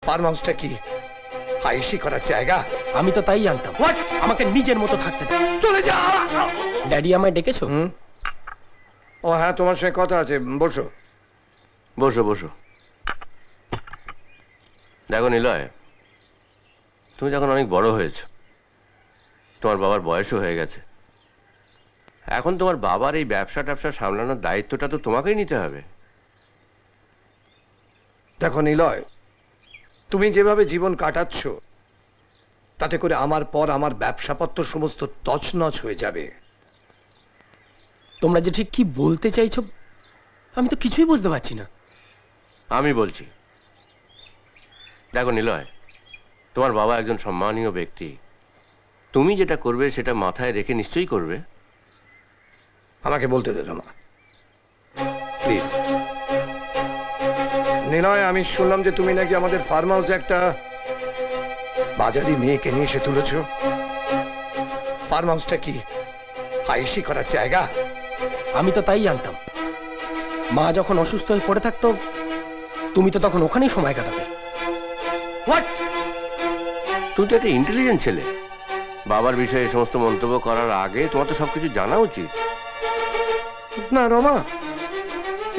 Farm হাউসটা কি হাইসি করার জায়গা? আমি তো তাই জানতাম। হোয়াট? আমাকে নিজের মতো থাকতে দাও। চলে যা। ড্যাডি আমায় ডেকেছো? ও হ্যাঁ, তোমার সঙ্গে কথা আছে, বসো। বসো বসো। দেখো নিলয়, তুমি যখন অনেক বড় হয়েছ, তোমার বাবার বয়সও হয়ে গেছে, এখন তোমার বাবার এই ব্যবসা ট্যাবসা সামলানোর দায়িত্বটা তো তোমাকেই নিতে হবে। দেখো নিলয়, তুমি যেভাবে জীবন কাটাচ্ছ তাতে করে আমার পর আমার ব্যবসাপত্র সমস্ত তছনছ হয়ে যাবে। তোমরা যে ঠিক কি বলতে চাইছো আমি তো কিছুই বুঝতে পারছি না। আমি বলছি, দেখো নিলয়, তোমার বাবা একজন সম্মানীয় ব্যক্তি, তুমি যেটা করবে সেটা মাথায় রেখে নিশ্চয়ই করবে। আমাকে বলতে দে মা, প্লিজ। নিলয়, আমি শুনলাম যে তুমি নাকি আমাদের ফার্ম হাউসে একটা বাজারি মেয়েকে নিয়ে এসে তুলেছ। ফার্ম হাউসটা কি হাইসি করার জায়গা? আমি তো তাই জানতাম। মা যখন অসুস্থ হয়ে পড়ে থাকতো তুমি তো তখন ওখানেই সময় কাটাতে। হোয়াট? তুমি তো একটা ইন্টেলিজেন্ট ছেলে, বাবার বিষয়ে এই সমস্ত মন্তব্য করার আগে তোমার তো সবকিছু জানা উচিত। না রমা,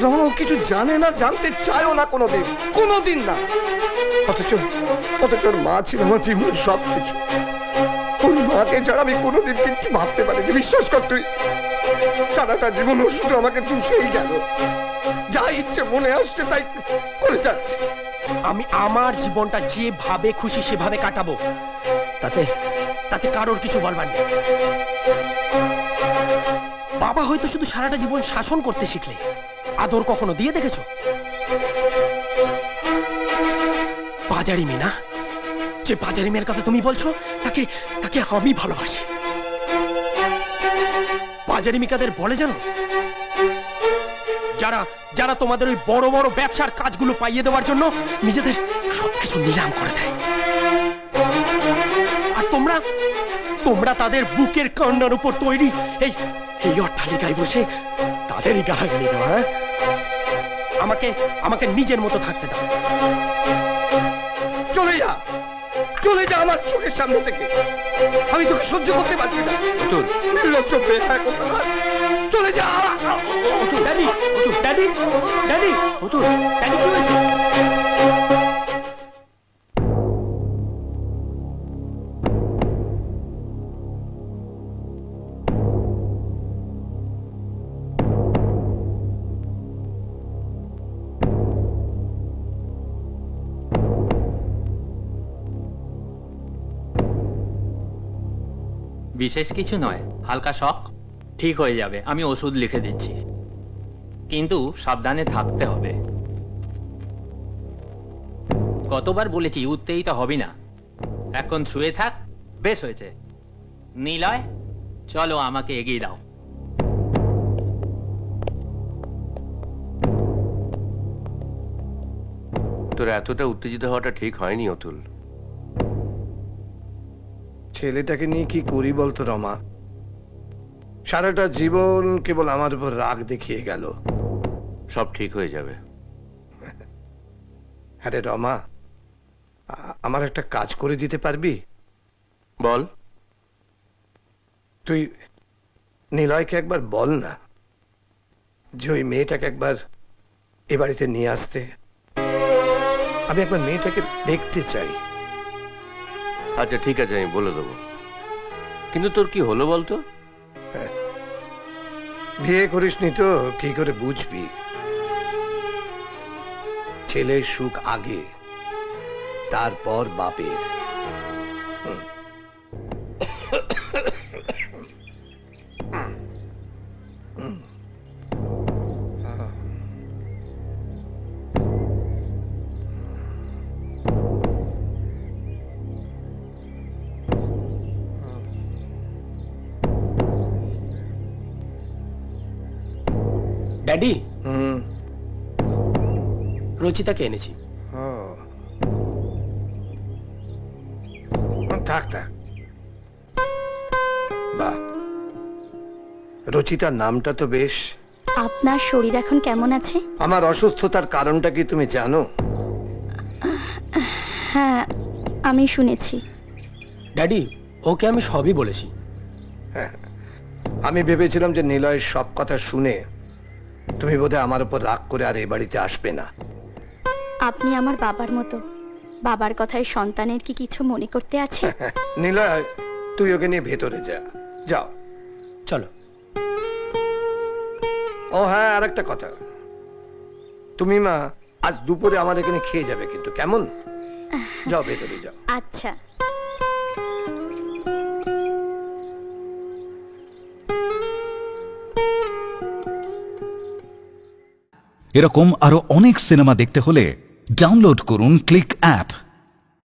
রমা ও কিছু জানে না, জানতে চায়ও না কোনোদিন, কোনোদিন না। অথচ ওর মা ছিল আমার জীবনের সবকিছু। ওর মাকে ছাড়া আমি কোনোদিন কিচ্ছু ভাবতে পারিনি। বিশ্বাস কর তুই, সারাটা জীবন ও শুধু আমাকে দুষেই গেল। যা ইচ্ছে মনে আসছে তাই করে যাচ্ছে। আমি আমার জীবনটা যেভাবে খুশি সেভাবে কাটাবো, তাতে তাতে কারোর কিছু বলবার নেই। বাবা হয়তো শুধু সারাটা জীবন শাসন করতে শিখলে, আদর কখনো দিয়ে দেখেছো? বাজারি মেয়ে না, যে বাজারি মেয়ের কথা তুমি বলছো তাকে তাকে আমি ভালোবাসি। বাজারি মেয়েদের বলে জানো, যারা যারা তোমাদের ওই বড় বড় ব্যবসার কাজগুলো পাইয়ে দেওয়ার জন্য নিজেদের সবকিছু নিলাম করে দেয়, আর তোমরা তোমরা তাদের বুকের কান্নার উপর তৈরি এই এই অট্টালিকায় বসে তাদেরই গালাগালি দেওয়া। হ্যাঁ, আমাকে আমাকে নিজের মতো থাকতে দাও। চলে যা, চলে যা আমার চোখের সামনে থেকে। আমি তোকে সহ্য করতে পারছি না। অতুল, নির্লজ্জ বেহায়া কোথাকার। চলে যা। Atul, daddy, Atul, daddy, daddy, Atul, daddy কি হয়েছে? বিশেষ কিছু নয়, হালকা শক, ঠিক হয়ে যাবে। আমি ওষুধ লিখে দিচ্ছি, কিন্তু সাবধানে থাকতে হবে। কতবার বলেছি উঠতেই তো হবি না, এখন শুয়ে থাক। বেশ হয়েছে। নিলয়, চলো আমাকে এগিয়ে দাও। তোর এতটা উত্তেজিত হওয়াটা ঠিক হয়নি অতুল। ছেলেটাকে নিয়ে কি করি বলতো রমা? সারাটা জীবন কেবল আমার উপর রাগ দেখিয়ে গেল। সব ঠিক হয়ে যাবে। আরে রমা, আমার একটা কাজ করে দিতে পারবি? বল। তুই নিলয়কে একবার বল না যে ওই মেয়েটাকে একবার এ বাড়িতে নিয়ে আসতে। আমি একবার মেয়েটাকে দেখতে চাই। আচ্ছা ঠিক আছে, আমি বলে দেবো, কিন্তু তোর কি হলো বলতো? বিয়ে করিসনি তো কি করে বুঝবি? ছেলের সুখ আগে, তারপর বাপের। ড্যাডি, রচিতাকে এনেছি। থাক থাক। বাহ, রচিতার নামটা তো বেশ। আপনার শরীর এখন কেমন আছে? আমার অসুস্থতার কারণটা কি তুমি জানো? হ্যাঁ, আমি শুনেছি। ড্যাডি, ওকে আমি সবই বলেছি। আমি ভেবেছিলাম যে নিলয়ের সব কথা শুনে তুমি বোধহয় আমার উপর রাগ করে আর এই বাড়িতে আসবে না। আপনি আমার বাবার মতো, বাবার কথায় সন্তানের কি কিছু মনে করতে আছে? নিলয়, তুই ওকে নিয়ে ভেতরে যা। যাও। চলো। ও হ্যাঁ, আর একটা কথা, তুমি মা আজ দুপুরে আমার এখানে খেয়ে যাবে কিন্তু, কেমন? যাও, ভেতরে যাও। আচ্ছা। এরকম আরো অনেক সিনেমা দেখতে হলে ডাউনলোড করুন ক্লিক অ্যাপ।